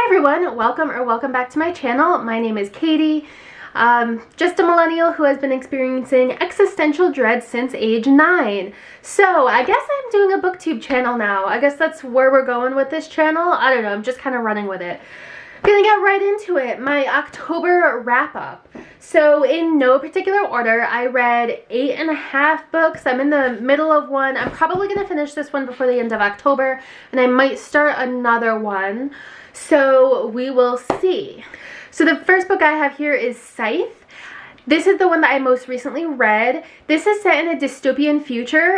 Hi everyone, welcome back to my channel. My name is Katie, just a millennial who has been experiencing existential dread since age 9. So I guess I'm doing a booktube channel now. I guess that's where we're going with this channel. I don't know, I'm just kind of running with it. Gonna get right into it, my October wrap-up. So in no particular order, I read 8.5 books. I'm in the middle of one. I'm probably gonna finish this one before the end of October, and I might start another one. So we will see. So the first book I have here is Scythe. This is the one that I most recently read. This is set in a dystopian future,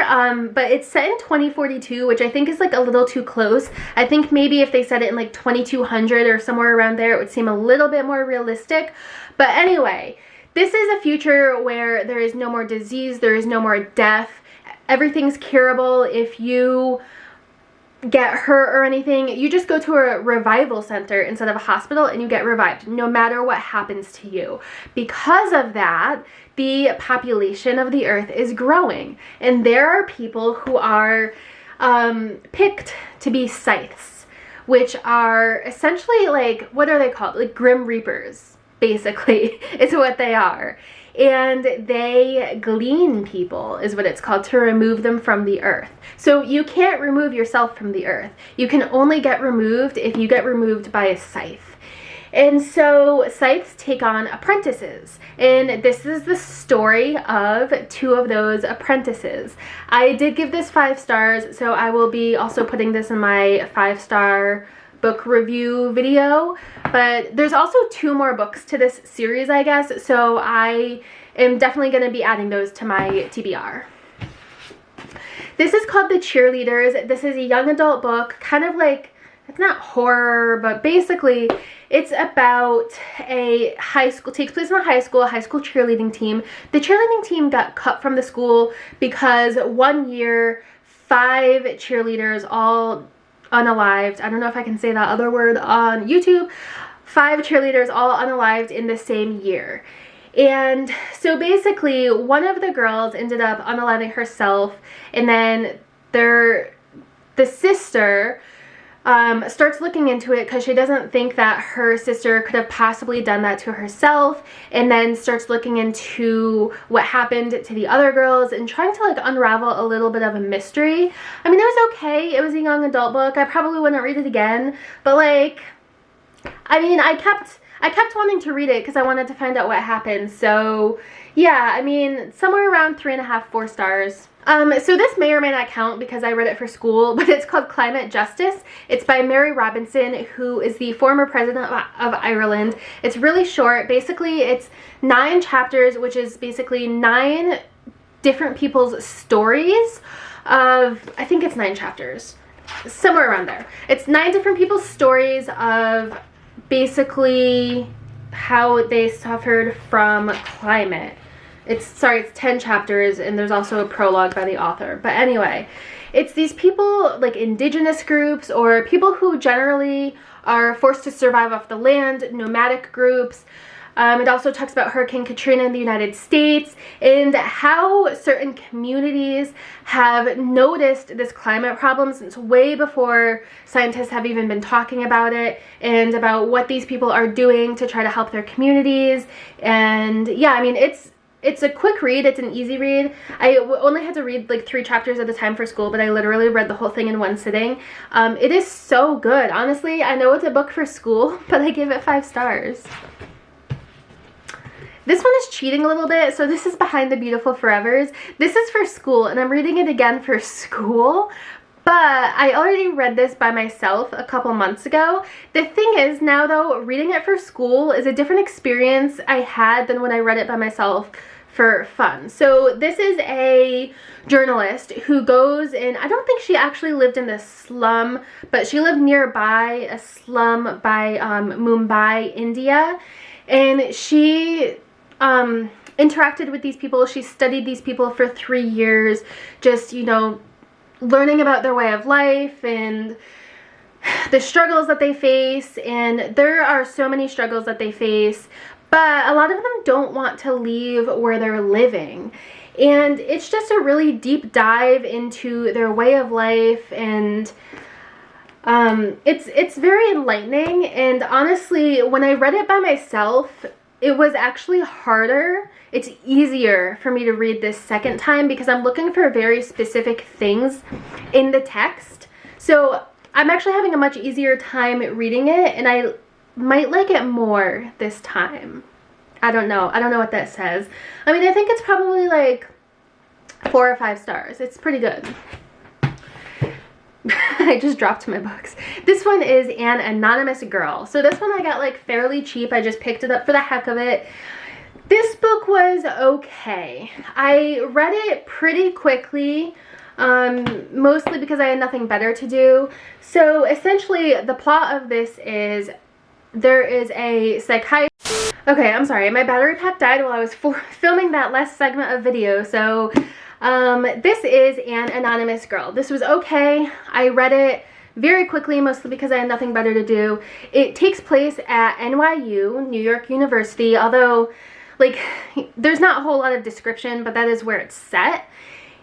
but it's set in 2042, which I think is like a little too close. I think maybe if they set it in like 2200 or somewhere around there, it would seem a little bit more realistic. But anyway, this is a future where there is no more disease, there is no more death. Everything's curable. If you get hurt or anything, you just go to a revival center instead of a hospital and you get revived no matter what happens to you. Because of that, the population of the earth is growing, and there are people who are picked to be scythes, which are essentially like, what are they called? Like grim reapers, basically, is what they are. And they glean people, is what it's called, to remove them from the earth. So you can't remove yourself from the earth. You can only get removed if you get removed by a scythe. And so scythes take on apprentices. And this is the story of 2 of those apprentices. I did give this 5 stars, so I will be also putting this in my 5-star book review video, but there's also 2 more books to this series, I guess, so I am definitely going to be adding those to my TBR. This is called The Cheerleaders. This is a young adult book, kind of like, it's not horror, but basically it's about a high school, takes place in a high school cheerleading team. The cheerleading team got cut from the school because one year 5 cheerleaders, all unalived, I don't know if I can say that other word on YouTube, 5 cheerleaders all unalived in the same year. And so basically one of the girls ended up unaliving herself, and then the sister starts looking into it because she doesn't think that her sister could have possibly done that to herself, and then starts looking into what happened to the other girls and trying to like unravel a little bit of a mystery. I mean, it was okay. It was a young adult book. I probably wouldn't read it again, but like, I mean, I kept wanting to read it because I wanted to find out what happened. So yeah, I mean, somewhere around 3.5, 4 stars. So this may or may not count because I read it for school, but it's called Climate Justice. It's by Mary Robinson, who is the former president of Ireland. It's really short. Basically, it's 9 chapters, which is basically 9 different people's stories of, I think it's 9 chapters, somewhere around there. It's 9 different people's stories of basically how they suffered from climate. It's 10 chapters, and there's also a prologue by the author. But anyway, it's these people, like indigenous groups or people who generally are forced to survive off the land, nomadic groups. It also talks about Hurricane Katrina in the United States and how certain communities have noticed this climate problem since way before scientists have even been talking about it, and about what these people are doing to try to help their communities. And yeah, I mean, it's a quick read. It's an easy read. I only had to read like 3 chapters at a time for school, but I literally read the whole thing in one sitting. It is so good. Honestly, I know it's a book for school, but I give it 5 stars. This one is cheating a little bit. So this is Behind the Beautiful Forevers. This is for school, and I'm reading it again for school. But I already read this by myself a couple months ago. The thing is now though, reading it for school is a different experience I had than when I read it by myself for fun. So this is a journalist who goes in, I don't think she actually lived in the slum, but she lived nearby a slum by Mumbai, India. And she interacted with these people. She studied these people for 3 years, just, you know, learning about their way of life and the struggles that they face. And there are so many struggles that they face, but a lot of them don't want to leave where they're living. And it's just a really deep dive into their way of life and It's very enlightening, and honestly, when I read it by myself, it was actually harder. It's easier for me to read this second time because I'm looking for very specific things in the text. So I'm actually having a much easier time reading it, and I might like it more this time. I don't know what that says. I mean, I think it's probably like 4 or 5 stars. It's pretty good. I just dropped my books. This one is An Anonymous Girl. So this one I got like fairly cheap. I just picked it up for the heck of it. This book was okay. I read it pretty quickly, mostly because I had nothing better to do. So essentially the plot of this is there is a psychiatrist. Okay, I'm sorry. My battery pack died while I was filming that last segment of video. So this is An Anonymous Girl. This was okay. I read it very quickly, mostly because I had nothing better to do. It takes place at NYU, New York University, although, like, there's not a whole lot of description, but that is where it's set.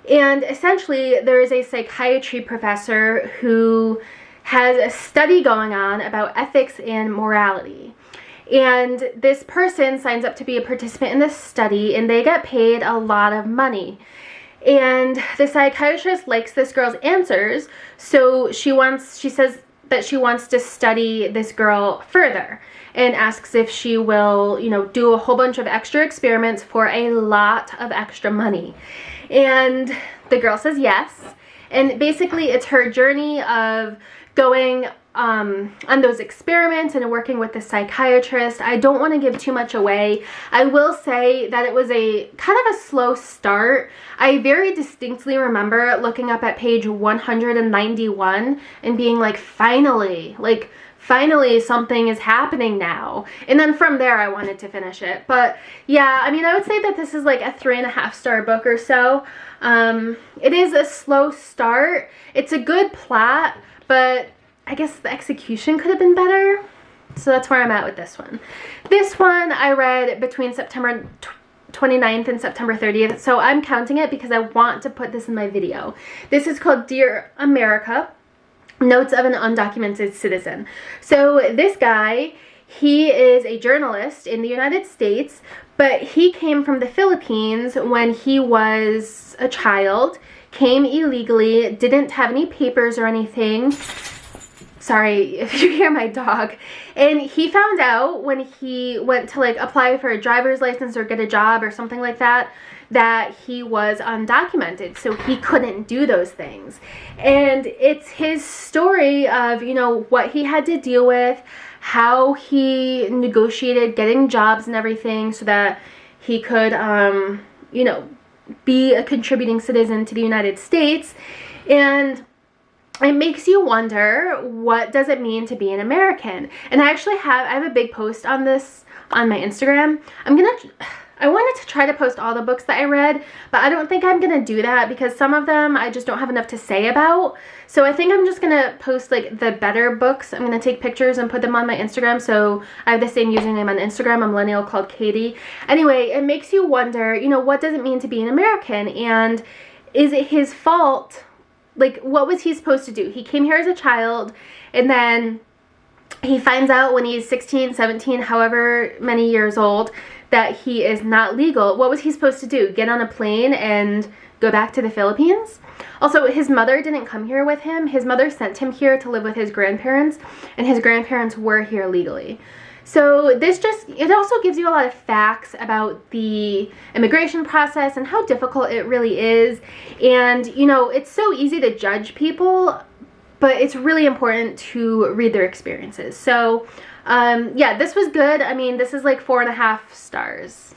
And essentially, there is a psychiatry professor who has a study going on about ethics and morality. And this person signs up to be a participant in this study, and they get paid a lot of money. And the psychiatrist likes this girl's answers, so she says that she wants to study this girl further and asks if she will, you know, do a whole bunch of extra experiments for a lot of extra money. And the girl says yes. And basically it's her journey of going on those experiments and working with the psychiatrist. I don't want to give too much away. I will say that it was a kind of a slow start. I very distinctly remember looking up at page 191 and being like, finally something is happening now. And then from there I wanted to finish it. But yeah, I mean, I would say that this is like a 3.5-star book or so. It is a slow start. It's a good plot, but I guess the execution could have been better. So that's where I'm at with this one. This one I read between September 29th and September 30th. So I'm counting it because I want to put this in my video. This is called Dear America, Notes of an Undocumented Citizen. So this guy, he is a journalist in the United States, but he came from the Philippines when he was a child, came illegally, didn't have any papers or anything. Sorry if you hear my dog. And he found out when he went to like apply for a driver's license or get a job or something like that, that he was undocumented, so he couldn't do those things. And it's his story of, you know, what he had to deal with, how he negotiated getting jobs and everything so that he could, you know, be a contributing citizen to the United States. And it makes you wonder, what does it mean to be an American? And I actually have a big post on this on my Instagram. I wanted to try to post all the books that I read, but I don't think I'm gonna do that because some of them I just don't have enough to say about. So I think I'm just gonna post like the better books. I'm gonna take pictures and put them on my Instagram. So I have the same username on Instagram, a millennial called Katie. Anyway, it makes you wonder, you know, what does it mean to be an American? And is it his fault? Like, what was he supposed to do? He came here as a child, and then he finds out when he's 16, 17, however many years old, that he is not legal. What was he supposed to do? Get on a plane and go back to the Philippines? Also, his mother didn't come here with him. His mother sent him here to live with his grandparents, and his grandparents were here legally. So it also gives you a lot of facts about the immigration process and how difficult it really is. And, you know, it's so easy to judge people, but it's really important to read their experiences. So, yeah, this was good. I mean, this is like 4.5 stars.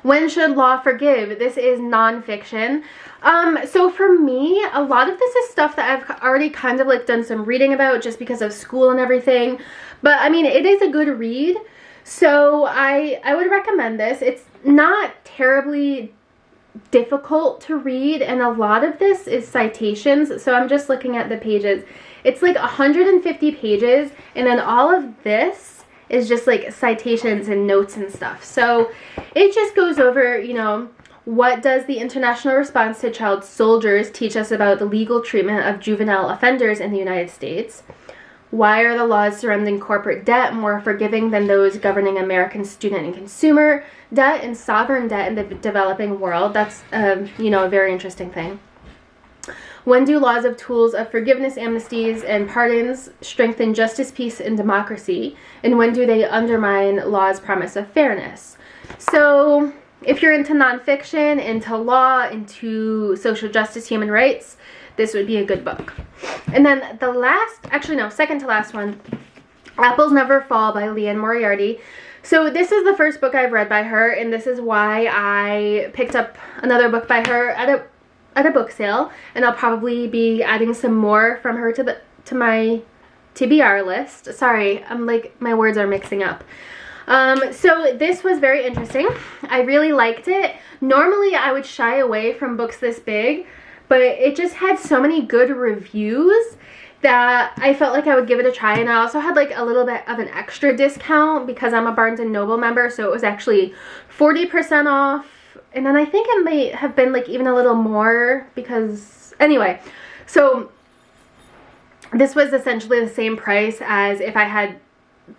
When Should Law Forgive? This is nonfiction. So for me, a lot of this is stuff that I've already kind of like done some reading about just because of school and everything. But I mean, it is a good read. So I would recommend this. It's not terribly difficult to read, and a lot of this is citations. So I'm just looking at the pages. It's like 150 pages, and then all of this is just like citations and notes and stuff. So it just goes over, you know, What does the international response to child soldiers teach us about the legal treatment of juvenile offenders in the United States? Why are the laws surrounding corporate debt more forgiving than those governing American student and consumer debt and sovereign debt in the developing world? That's, you know, a very interesting thing. When do laws of tools of forgiveness, amnesties, and pardons strengthen justice, peace, and democracy? And when do they undermine law's promise of fairness? So, if you're into nonfiction, into law, into social justice, human rights, this would be a good book. And then the last, actually no, second to last one, Apples Never Fall by Liane Moriarity. So this is the first book I've read by her, and this is why I picked up another book by her at a book sale, and I'll probably be adding some more from her to my TBR list. Sorry, I'm like, my words are mixing up. So this was very interesting. I really liked it. Normally I would shy away from books this big, but it just had so many good reviews that I felt like I would give it a try. And I also had like a little bit of an extra discount because I'm a Barnes & Noble member, so it was actually 40% off. And then I think it may have been like even a little more because, anyway, so this was essentially the same price as if I had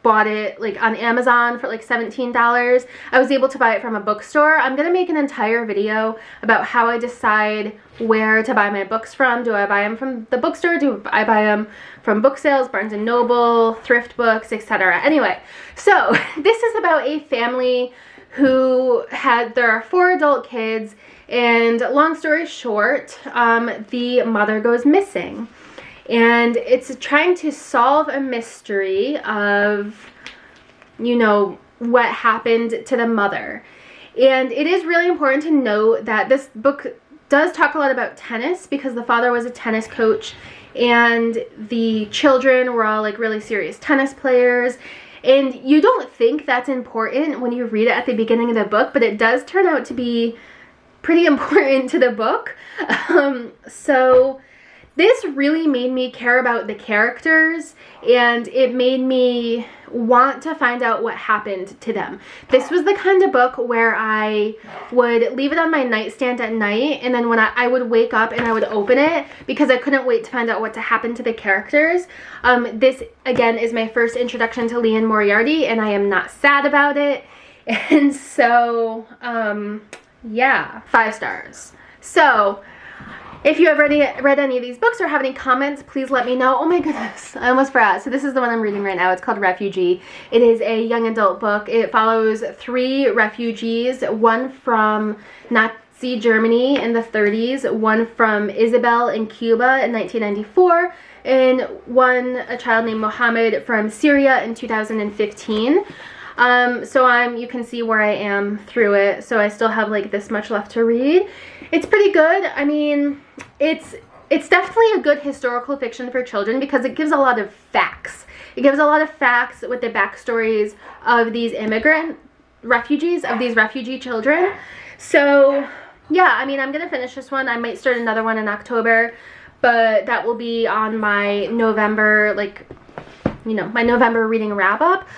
bought it like on Amazon for like $17. I was able to buy it from a bookstore. I'm gonna make an entire video about how I decide where to buy my books from. Do I buy them from the bookstore? Do I buy them from book sales, Barnes & Noble, thrift books, etc.? Anyway, so this is about a family who there are 4 adult kids, and long story short, the mother goes missing. And it's trying to solve a mystery of, you know, what happened to the mother. And it is really important to note that this book does talk a lot about tennis because the father was a tennis coach and the children were all like really serious tennis players. And you don't think that's important when you read it at the beginning of the book, but it does turn out to be pretty important to the book. So this really made me care about the characters, and it made me want to find out what happened to them. This was the kind of book where I would leave it on my nightstand at night, and then when I would wake up and I would open it because I couldn't wait to find out what to happen to the characters. This, again, is my first introduction to Liane Moriarty, and I am not sad about it. And so, yeah, 5 stars. So, if you have read any of these books or have any comments, please let me know. Oh my goodness, I almost forgot. So this is the one I'm reading right now. It's called Refugee. It is a young adult book. It follows 3 refugees, one from Nazi Germany in the 30s, one from Isabel in Cuba in 1994, and a child named Mohammed from Syria in 2015. So you can see where I am through it. So I still have like this much left to read. It's pretty good. I mean, it's definitely a good historical fiction for children because it gives a lot of facts. It gives a lot of facts with the backstories of these refugees, of these refugee children. So yeah, I mean, I'm going to finish this one. I might start another one in October, but that will be on my November, like, you know, my November reading wrap up.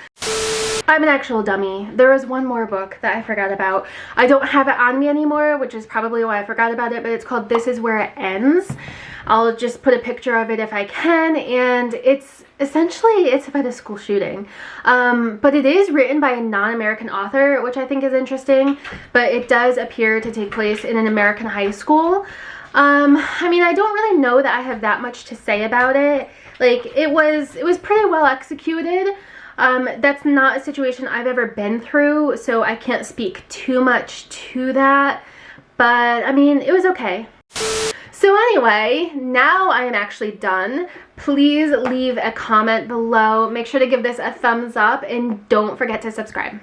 I'm an actual dummy. There was one more book that I forgot about. I don't have it on me anymore, which is probably why I forgot about it, but it's called This Is Where It Ends. I'll just put a picture of it if I can, and it's about a school shooting. But it is written by a non-American author, which I think is interesting, but it does appear to take place in an American high school. I mean, I don't really know that I have that much to say about it. Like, it was pretty well executed. That's not a situation I've ever been through, so I can't speak too much to that, but I mean, it was okay. So anyway, now I am actually done. Please leave a comment below. Make sure to give this a thumbs up and don't forget to subscribe.